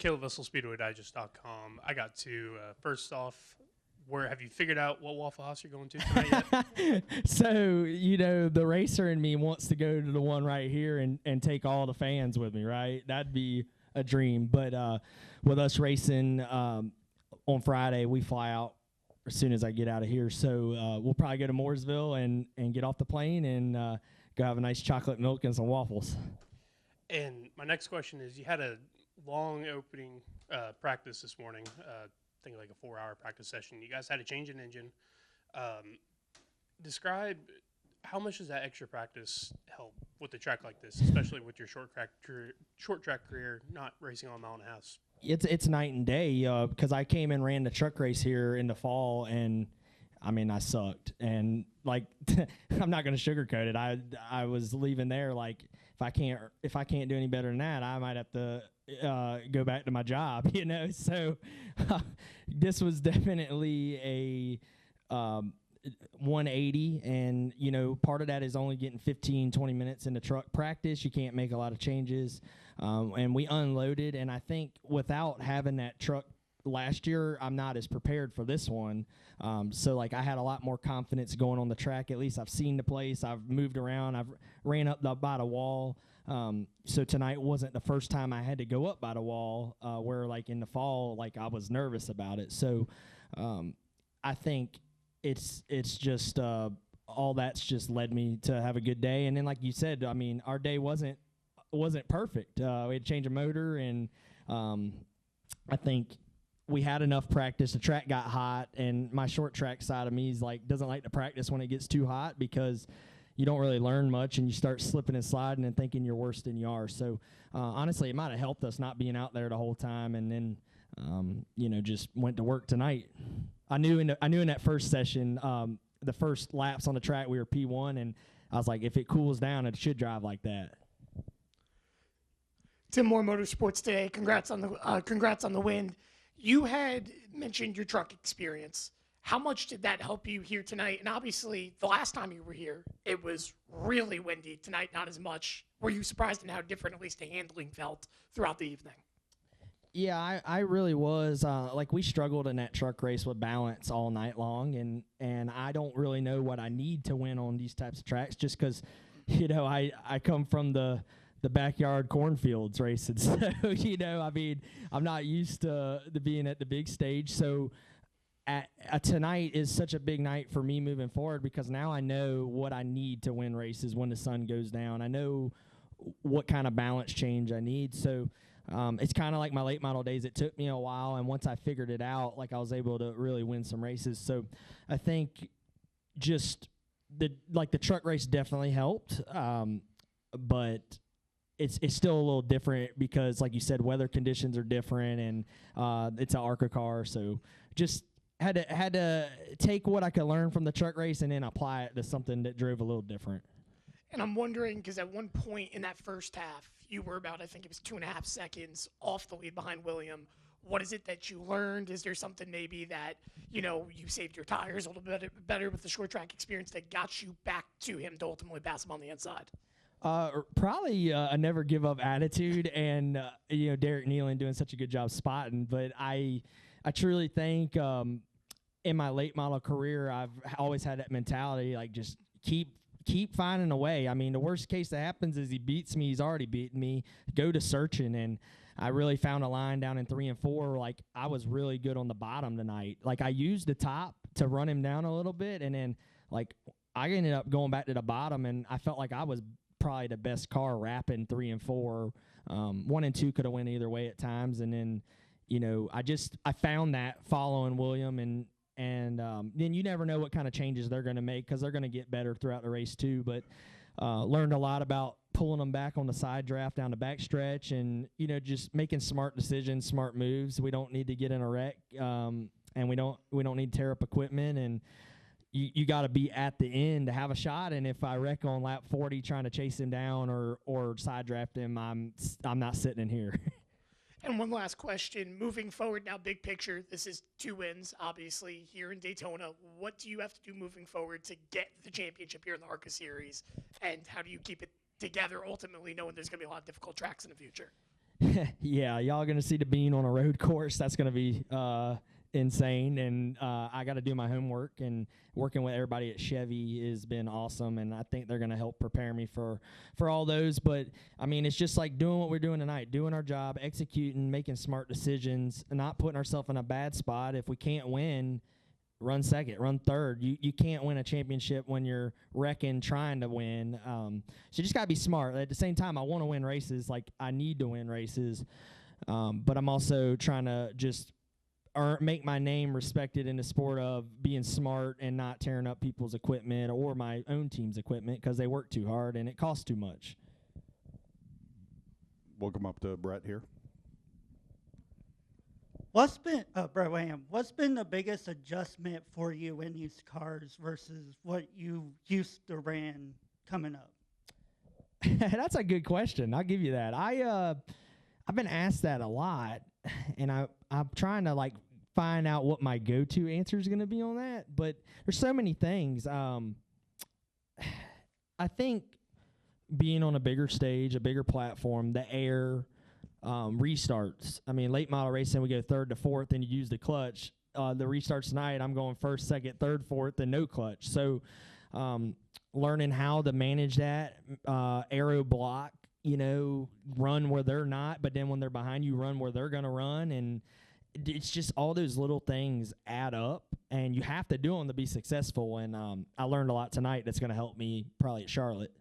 Caleb Vessel, SpeedwayDigest.com. I got to, first off, where have you figured out what Waffle House you're going to tonight yet? So, the racer in me wants to go to the one right here and take all the fans with me, right? That'd be a dream. But with us racing on Friday, we fly out as soon as I get out of here. So we'll probably go to Mooresville and get off the plane and go have a nice chocolate milk and some waffles. And my next question is, you had a long opening practice this morning, I think like a 4-hour practice session. You guys had to change an engine. Describe how much does that extra practice help with a track like this, especially with your short track career, not racing on a mile and a half? It's night and day because I came and ran the truck race here in the fall, and I sucked. And like, I'm not going to sugarcoat it. I was leaving there like, if I can't do any better than that, I might have to go back to my job, So this was definitely a 180, and part of that is only getting 15-20 minutes into truck practice. You can't make a lot of changes, and we unloaded. And I think without having that truck last year, I'm not as prepared for this one. So like I had a lot more confidence going on the track. At least I've seen the place. I've moved around. I've ran up by the wall. So tonight wasn't the first time I had to go up by the wall, where like in the fall, like I was nervous about it. So I think it's just all that's just led me to have a good day. And then like you said, our day wasn't perfect. We had to change a motor, and I think we had enough practice. The track got hot, and my short track side of me is like doesn't like to practice when it gets too hot because you don't really learn much, and you start slipping and sliding and thinking you're worse than you are. So honestly, it might have helped us not being out there the whole time, and then just went to work tonight. I knew in that first session, the first laps on the track, we were P1, and I was like, if it cools down, it should drive like that. Tim Moore Motorsports today. Congrats on the win. You had mentioned your truck experience. How much did that help you here tonight? And obviously, the last time you were here, it was really windy. Tonight, not as much. Were you surprised in how different, at least, the handling felt throughout the evening? Yeah, I really was. Like we struggled in that truck race with balance all night long, and I don't really know what I need to win on these types of tracks, just because, I come from the backyard cornfields racing. So, I'm not used to being at the big stage. So tonight is such a big night for me moving forward, because now I know what I need to win races when the sun goes down. I know what kind of balance change I need. So it's kind of like my late model days. It took me a while, and once I figured it out, like I was able to really win some races. So I think just the truck race definitely helped, but it's still a little different because, like you said, weather conditions are different, and it's an ARCA car. So just had to take what I could learn from the truck race and then apply it to something that drove a little different. And I'm wondering, because at one point in that first half, you were about, I think it was 2.5 seconds off the lead behind William. What is it that you learned? Is there something maybe that, you saved your tires a little bit better with the short track experience that got you back to him to ultimately pass him on the inside? Probably a never give up attitude, and Derek Nealon doing such a good job spotting. But I truly think in my late model career, I've always had that mentality, like just keep finding a way. The worst case that happens is he beats me. He's already beaten me. Go to searching, and I really found a line down in 3 and 4. Like I was really good on the bottom tonight. Like I used the top to run him down a little bit, and then like I ended up going back to the bottom, and I felt like I was probably the best car wrapping 3 and 4. 1 and 2 could have went either way at times, and then I found that following William, and then you never know what kind of changes they're going to make, because they're going to get better throughout the race too. But learned a lot about pulling them back on the side draft down the back stretch, and just making smart decisions, smart moves. We don't need to get in a wreck, and we don't need to tear up equipment, and you got to be at the end to have a shot. And if I wreck on lap 40 trying to chase him down or side draft him, I'm not sitting in here. And one last question, moving forward now, big picture, this is 2 wins, obviously, here in Daytona. What do you have to do moving forward to get the championship here in the ARCA Series? And how do you keep it together, ultimately, knowing there's going to be a lot of difficult tracks in the future? Yeah, y'all gonna see the bean on a road course. That's gonna be insane. And I got to do my homework. And working with everybody at Chevy has been awesome. And I think they're gonna help prepare me for all those. But I mean, it's just like doing what we're doing tonight, doing our job, executing, making smart decisions, and not putting ourselves in a bad spot. If we can't win, run second, run third. You can't win a championship when you're wrecking trying to win. So you just got to be smart. At the same time, I want to win races. Like, I need to win races. But I'm also trying to just make my name respected in the sport of being smart and not tearing up people's equipment or my own team's equipment because they work too hard and it costs too much. Welcome up to Brett here. What's been Brett Wham, what's been the biggest adjustment for you in these cars versus what you used to ran coming up? That's a good question. I'll give you that. I've been asked that a lot, and I'm trying to like find out what my go-to answer is going to be on that. But there's so many things. I think being on a bigger stage, a bigger platform, the air. Restarts. I mean, late model racing, we go third to fourth, and you use the clutch. The restarts tonight, I'm going first, second, third, fourth, and no clutch. So, learning how to manage that, aero block, run where they're not, but then when they're behind you, run where they're going to run. And it's just all those little things add up, and you have to do them to be successful. And I learned a lot tonight that's going to help me probably at Charlotte.